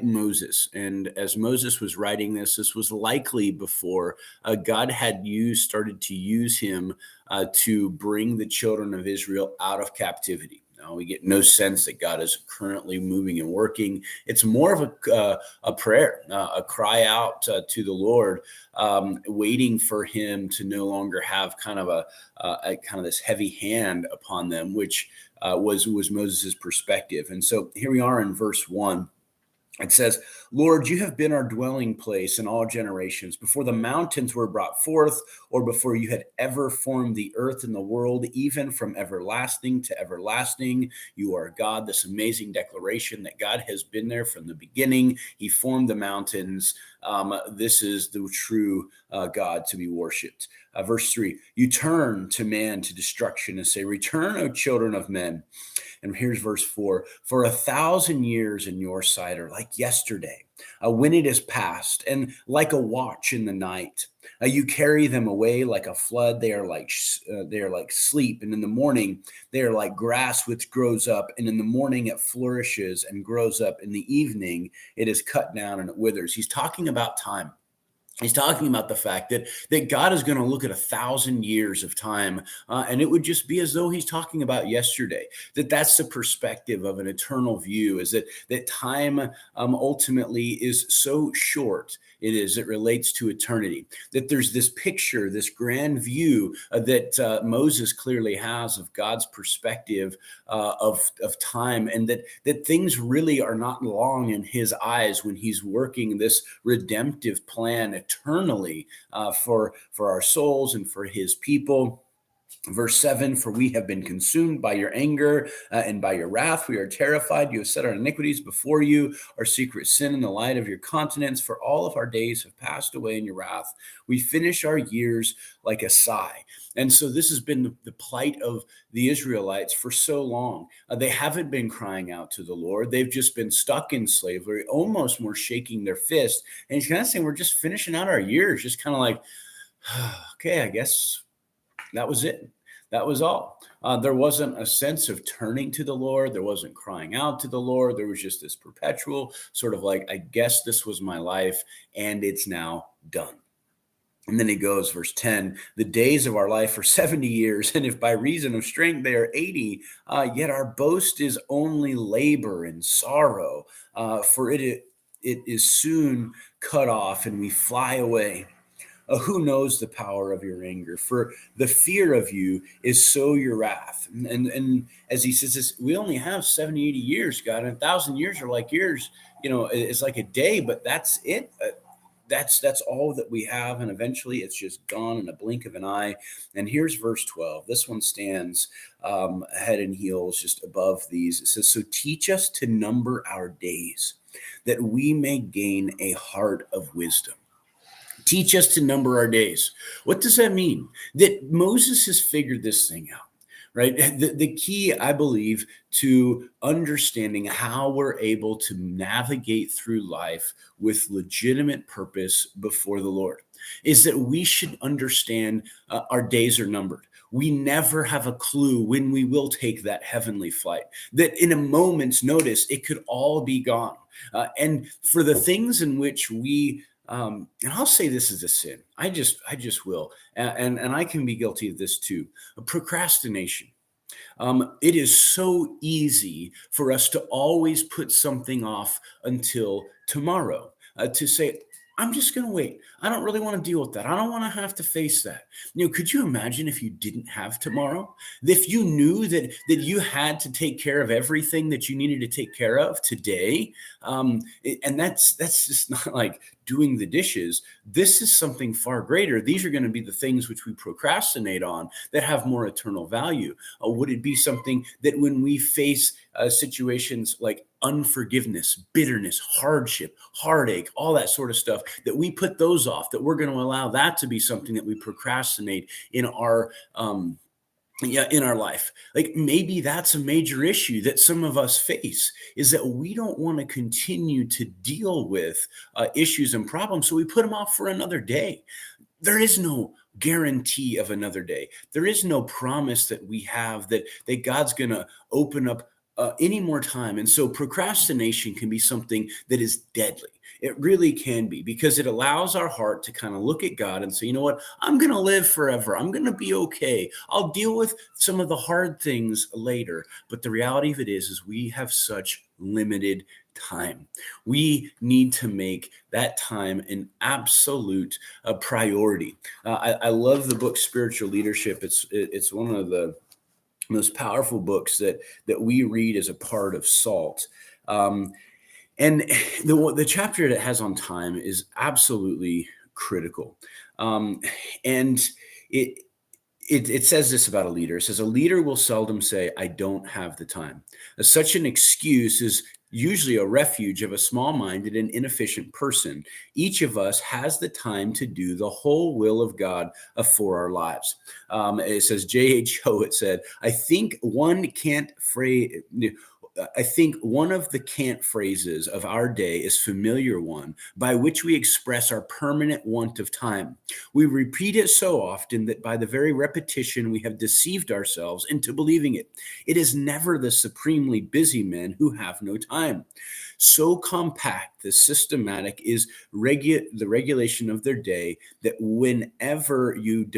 Moses. And as Moses was writing this was likely before God had started to use him to bring the children of Israel out of captivity. Now, we get no sense that God is currently moving and working. It's more of a prayer, a cry out to the Lord, waiting for him to no longer have kind of a kind of this heavy hand upon them, which was Moses's perspective. And so here we are in verse 1. It says, Lord, you have been our dwelling place in all generations, before the mountains were brought forth, or before you had ever formed the earth and the world, even from everlasting to everlasting. You are God. This amazing declaration that God has been there from the beginning. He formed the mountains. This is the true God to be worshipped. Verse 3, you turn to man to destruction and say, return, O children of men. And here's verse 4, for 1,000 years in your sight are like yesterday, when it is past, and like a watch in the night. You carry them away like a flood. They are like sleep, and in the morning they are like grass which grows up, and in the morning it flourishes and grows up. In the evening it is cut down and it withers. He's talking about time. He's talking about the fact that God is going to look at 1,000 years of time, and it would just be as though he's talking about yesterday. That's the perspective of an eternal view, is that time ultimately is so short. It relates to eternity. That there's this picture, this grand view that Moses clearly has of God's perspective of time, and that things really are not long in his eyes when he's working this redemptive plan eternally for our souls and for his people. Verse 7, for we have been consumed by your anger and by your wrath. We are terrified. You have set our iniquities before you, our secret sin in the light of your countenance. For all of our days have passed away in your wrath. We finish our years like a sigh. And so this has been the plight of the Israelites for so long. They haven't been crying out to the Lord. They've just been stuck in slavery, almost more shaking their fist. And he's kind of saying, we're just finishing out our years, just kind of like, okay, I guess that was it. That was all. There wasn't a sense of turning to the Lord. There wasn't crying out to the Lord. There was just this perpetual sort of like, I guess this was my life and it's now done. And then he goes, verse 10, the days of our life are 70 years, and if by reason of strength they are 80, yet our boast is only labor and sorrow, for it is soon cut off and we fly away. Who knows the power of your anger? For the fear of you is so your wrath. And as he says this, we only have 70, 80 years, God, and 1,000 years are like years. It's like a day, but that's it. That's all that we have, and eventually it's just gone in a blink of an eye. And here's verse 12. This one stands head and heels just above these. It says, so teach us to number our days, that we may gain a heart of wisdom. Teach us to number our days. What does that mean? That Moses has figured this thing out, right? The key, I believe, to understanding how we're able to navigate through life with legitimate purpose before the Lord is that we should understand our days are numbered. We never have a clue when we will take that heavenly flight, that in a moment's notice, it could all be gone. And for the things in which we and I'll say this is a sin. I just will. And I can be guilty of this too. Procrastination. It is so easy for us to always put something off until tomorrow, to say, I'm just going to wait. I don't really want to deal with that. I don't want to have to face that. Could you imagine if you didn't have tomorrow? If you knew that you had to take care of everything that you needed to take care of today, and that's just not like doing the dishes. This is something far greater. These are going to be the things which we procrastinate on that have more eternal value. Would it be something that when we face situations like unforgiveness, bitterness, hardship, heartache, all that sort of stuff, that we put those off, that we're going to allow that to be something that we procrastinate in our life? Like maybe that's a major issue that some of us face, is that we don't want to continue to deal with issues and problems, so we put them off for another day. There is no guarantee of another day. There is no promise that we have that God's going to open up any more time. And so procrastination can be something that is deadly. It really can be, because it allows our heart to kind of look at God and say, you know what, I'm going to live forever. I'm going to be okay. I'll deal with some of the hard things later. But the reality of it is we have such limited time. We need to make that time an absolute priority. I love the book Spiritual Leadership. It's one of the most powerful books that we read as a part of SALT. And the chapter that it has on time is absolutely critical. And it, it says this about a leader. It says, a leader will seldom say, I don't have the time. Such an excuse is usually a refuge of a small-minded and inefficient person. Each of us has the time to do the whole will of God for our lives. It says, J.H. Howitt said, I think one of the cant phrases of our day is familiar one, by which we express our permanent want of time. We repeat it so often that by the very repetition we have deceived ourselves into believing it. It is never the supremely busy men who have no time. So compact, the systematic is the regulation of their day, that whenever you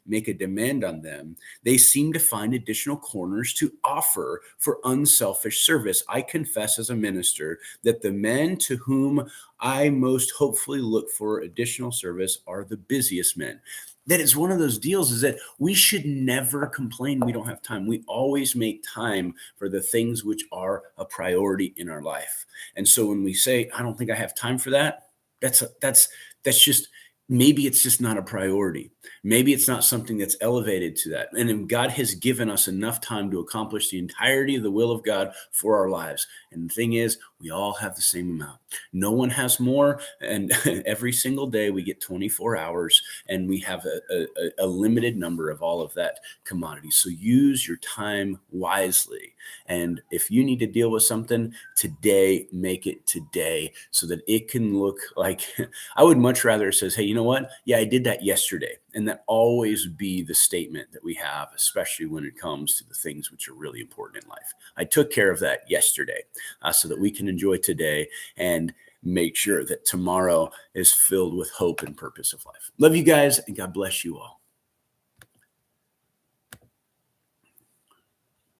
make a demand on them, they seem to find additional corners to offer for unselfish service. I confess as a minister that the men to whom I most hopefully look for additional service are the busiest men. That is one of those deals, is that we should never complain we don't have time. We always make time for the things which are a priority in our life. And so when we say, I don't think I have time for that, that's just, maybe it's just not a priority. Maybe it's not something that's elevated to that. And then God has given us enough time to accomplish the entirety of the will of God for our lives. And the thing is, we all have the same amount. No one has more. And every single day we get 24 hours, and we have a limited number of all of that commodity. So use your time wisely. And if you need to deal with something today, make it today, so that it can look like, I would much rather it says, hey, you know what? Yeah, I did that yesterday. And that always be the statement that we have, especially when it comes to the things which are really important in life. I took care of that yesterday, so that we can enjoy today and make sure that tomorrow is filled with hope and purpose of life. Love you guys, and God bless you all.